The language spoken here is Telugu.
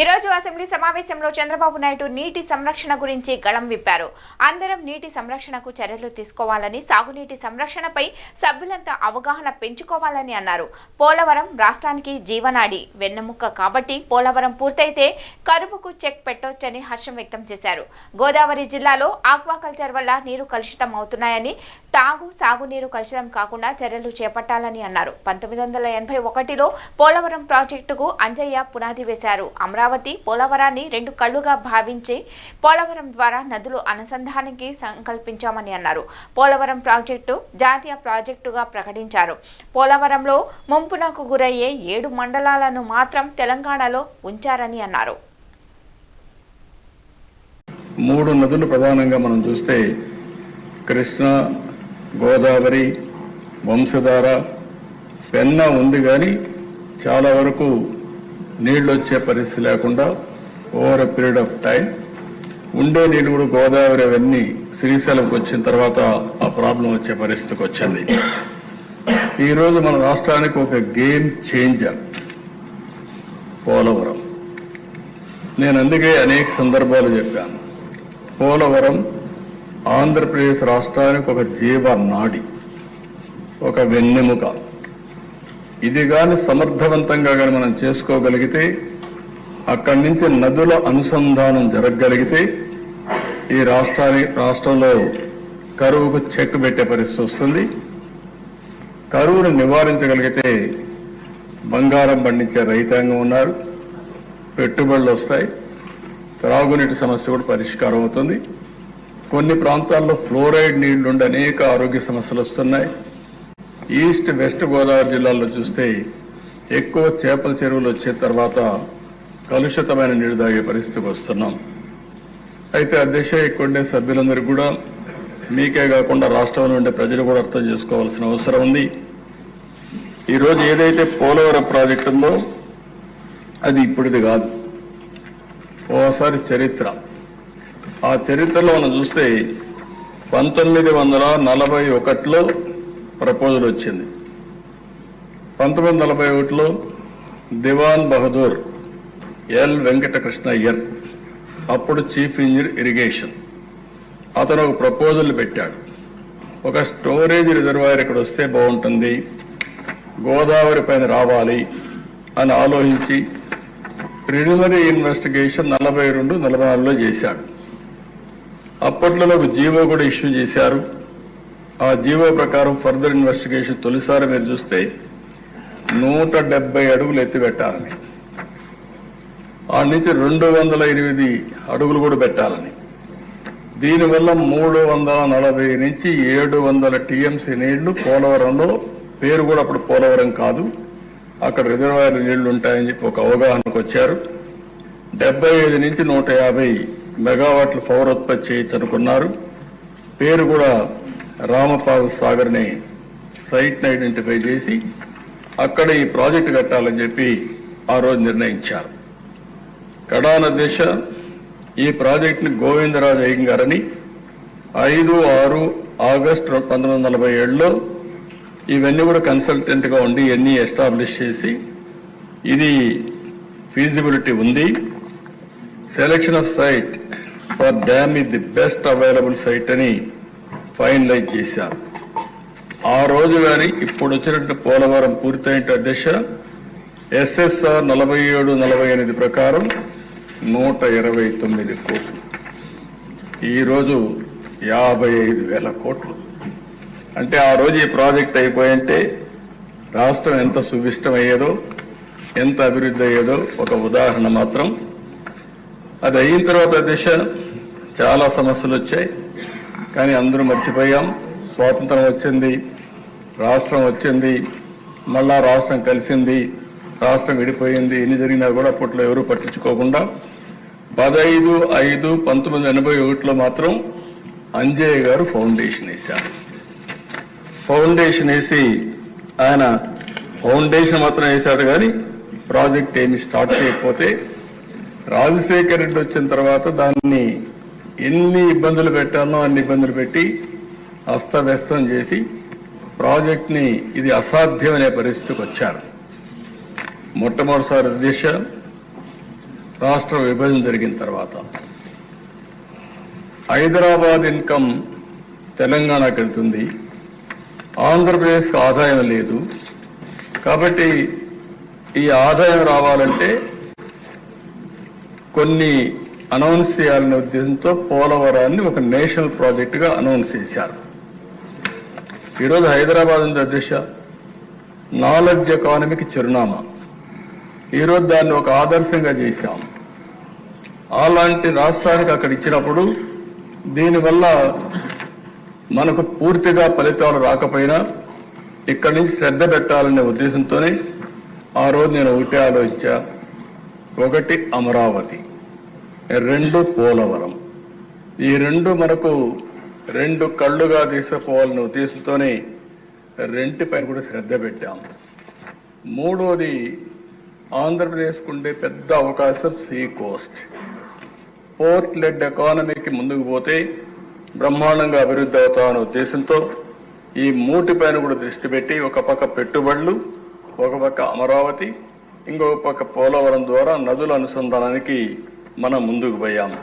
ఈ రోజు అసెంబ్లీ సమావేశంలో చంద్రబాబు నాయుడు నీటి సంరక్షణ గురించి గళం విప్పారు. అందరం నీటి సంరక్షణకు చర్యలు తీసుకోవాలని, సాగునీటి సంరక్షణపై సభ్యులంతా అవగాహన పెంచుకోవాలని అన్నారు. పోలవరం రాష్ట్రానికి జీవనాడి, వెన్నెముక కాబట్టి పోలవరం పూర్తయితే కరువుకు చెక్ పెట్టొచ్చని హర్షం వ్యక్తం చేశారు. గోదావరి జిల్లాలో ఆక్వాకల్చర్ వల్ల నీరు కలుషితం అవుతున్నాయని, సాగునీరు కలుషితం కాకుండా చర్యలు చేపట్టాలని అన్నారు. 1981లో పోలవరం ప్రాజెక్టుకు అంజయ్య పునాది వేశారు. అమరావతి పోలవరాన్ని 2 కళ్లుగా భావించి పోలవరం ద్వారా నదులు అనుసంధానానికి సంకల్పించామని అన్నారు. పోలవరం ప్రాజెక్టు జాతీయ ప్రాజెక్టుగా ప్రకటించారు. పోలవరంలో ముంపునకు గురయ్యే 7 మండలాలను మాత్రం తెలంగాణలో ఉంచారని అన్నారు. 3 నదులు ప్రధానంగా మనం చూస్తే కృష్ణ, గోదావరి, వంశధార, పెన్నా ఉంది. కానీ చాలా వరకు నీళ్లు వచ్చే పరిస్థితి లేకుండా over a period of time ఉండే నీళ్లు కూడా గోదావరి అవన్నీ శ్రీశైలంకి వచ్చిన తర్వాత ఆ ప్రాబ్లం వచ్చే పరిస్థితికి వచ్చింది. ఈరోజు మన రాష్ట్రానికి ఒక గేమ్ చేంజర్ పోలవరం. నేను అందుకే అనేక సందర్భాలు చెప్పాను, పోలవరం ఆంధ్రప్రదేశ్ రాష్ట్రానికి ఒక జీవనాడి, ఒక వెన్నెముక. ఇది కానీ సమర్థవంతంగా కానీ మనం చేసుకోగలిగితే, అక్కడి నుంచి నదుల అనుసంధానం జరగగలిగితే ఈ రాష్ట్రంలో కరువుకు చెక్ పెట్టే పరిస్థితి వస్తుంది. కరువును నివారించగలిగితే బంగారం పండించే రైతాంగం ఉన్నారు, పెట్టుబడులు వస్తాయి, త్రాగునీటి సమస్య కూడా పరిష్కారం అవుతుంది. కొన్ని ప్రాంతాల్లో ఫ్లోరైడ్ నీళ్లుండి అనేక ఆరోగ్య సమస్యలు వస్తున్నాయి. ఈస్ట్ వెస్ట్ గోదావరి జిల్లాల్లో చూస్తే ఎక్కువ చేపల చెరువులు వచ్చిన తర్వాత కలుషితమైన నీరు తాగే పరిస్థితికి వస్తున్నాం. అయితే ఆ దిశ ఇక్కడుండే సభ్యులందరికీ కూడా, మీకే కాకుండా రాష్ట్రంలో ఉండే ప్రజలు కూడా అర్థం చేసుకోవాల్సిన అవసరం ఉంది. ఈరోజు ఏదైతే పోలవరం ప్రాజెక్టు ఉందో అది ఇప్పుడుది కాదు, ఓసారి చరిత్ర. ఆ చరిత్రలో మనం చూస్తే 1941లో ప్రపోజల్ వచ్చింది. 1941లో దివాన్ బహదూర్ ఎల్ వెంకటకృష్ణయ్యర్, అప్పుడు చీఫ్ ఇంజనీర్ ఇరిగేషన్, అతను ఒక ప్రపోజల్ పెట్టాడు. ఒక స్టోరేజ్ రిజర్వాయర్ ఇక్కడ వస్తే బాగుంటుంది, గోదావరి పైన రావాలి అని ఆలోచించి ప్రిలిమినరీ ఇన్వెస్టిగేషన్ 42-44లో చేశాడు. అప్పట్లో ఒక జీవో కూడా ఇష్యూ చేశారు. ఆ జీవో ప్రకారం ఫర్దర్ ఇన్వెస్టిగేషన్ తొలిసారి మీరు చూస్తే 170 అడుగులు ఎత్తిపెట్టాలని, ఆ నుంచి 208 అడుగులు కూడా పెట్టాలని, దీనివల్ల 340 నుంచి 700 టీఎంసీ నీళ్లు పోలవరంలో, పేరు కూడా అప్పుడు పోలవరం కాదు, అక్కడ రిజర్వాయర్ నీళ్లు ఉంటాయని చెప్పి ఒక అవగాహనకు వచ్చారు. 75 నుంచి 150 మెగావాట్ల పవర్ ఉత్పత్తి చేయొచ్చు అనుకున్నారు. పేరు కూడా రామపాద సాగర్ ని సైట్ ని ఐడెంటిఫై చేసి అక్కడ ఈ ప్రాజెక్టు కట్టాలని చెప్పి ఆ రోజు నిర్ణయించారు. కడాన దిశ ఈ ప్రాజెక్టుని గోవిందరాజు అయ్యంగారని 5-6 ఆగస్టు 1947లో ఇవన్నీ కూడా కన్సల్టెంట్ గా ఉండి ఇవన్నీ ఎస్టాబ్లిష్ చేసి ఇది ఫీజిబిలిటీ ఉంది, selection of site for dam is the best available site అని ఫైనలైజ్ చేశారు. ఆ రోజు గాని ఇప్పుడు వచ్చినట్టు పోలవరం పూర్తయిన దిశ ఎస్ఎస్ఆర్ 47-48 ప్రకారం 129 కోట్లు, ఈరోజు 55,000 కోట్లు. అంటే ఆ రోజు ఈ ప్రాజెక్ట్ అయిపోయింటే రాష్ట్రం ఎంత సువిష్టమయ్యేదో, ఎంత అభివృద్ధి అయ్యేదో ఒక ఉదాహరణ మాత్రం. అది అయిన తర్వాత దిశ చాలా సమస్యలు వచ్చాయి, కానీ అందరూ మర్చిపోయాం. స్వాతంత్రం వచ్చింది, రాష్ట్రం వచ్చింది, మళ్ళా రాష్ట్రం కలిసింది, రాష్ట్రం విడిపోయింది. ఎన్ని జరిగినా కూడా అప్పట్లో ఎవరూ పట్టించుకోకుండా 15/5/1981లో మాత్రం అంజయ్య గారు ఫౌండేషన్ వేశారు. ఫౌండేషన్ వేసి ఆయన ఫౌండేషన్ మాత్రం వేశాడు, కానీ ప్రాజెక్ట్ ఏమి స్టార్ట్ చేయకపోతే రాజశేఖర రెడ్డి వచ్చిన తర్వాత దాన్ని ఎన్ని ఇబ్బందులు పెట్టాలో అన్ని ఇబ్బందులు పెట్టి అస్తవ్యస్తం చేసి ప్రాజెక్ట్ని ఇది అసాధ్యమనే పరిస్థితికి వచ్చారు. మొట్టమొదటిసారి దిశ రాష్ట్ర విభజన జరిగిన తర్వాత హైదరాబాద్ ఇన్కమ్ తెలంగాణకు వెళ్తుంది, ఆంధ్రప్రదేశ్కి ఆదాయం లేదు. కాబట్టి ఈ ఆదాయం రావాలంటే కొన్ని అనౌన్స్ చేయాలనే ఉద్దేశంతో పోలవరాన్ని ఒక నేషనల్ ప్రాజెక్టుగా అనౌన్స్ చేశారు. ఈరోజు హైదరాబాద్ ఉంది అధ్యక్ష, నాలెడ్జ్ ఎకానమీకి చిరునామా. ఈరోజు దాన్ని ఒక ఆదర్శంగా చేశాం. అలాంటి రాష్ట్రానికి అక్కడ ఇచ్చినప్పుడు దీనివల్ల మనకు పూర్తిగా ఫలితాలు రాకపోయినా ఇక్కడి నుంచి శ్రద్ధ పెట్టాలనే ఉద్దేశంతోనే ఆ రోజు నేను ఒకటే ఆలోచించా. ఒకటి అమరావతి, రెండు పోలవరం. ఈ రెండు మనకు రెండు కళ్ళుగా తీసుకుపోవాలనే ఉద్దేశంతోనే రెంటిపైన కూడా శ్రద్ధ పెట్టాం. మూడోది ఆంధ్రప్రదేశ్కు ఉండే పెద్ద అవకాశం సీ కోస్ట్. పోర్ట్ లెడ్ ఎకానమీకి ముందుకు పోతే బ్రహ్మాండంగా అభివృద్ధి అవుతామనే ఉద్దేశంతో ఈ మూటిపైన కూడా దృష్టి పెట్టి ఒక పక్క పెట్టుబడులు, ఒక పక్క అమరావతి, ఇంకొక పక్క పోలవరం ద్వారా నదుల అనుసంధానానికి మనం ముందుకు పోయాము.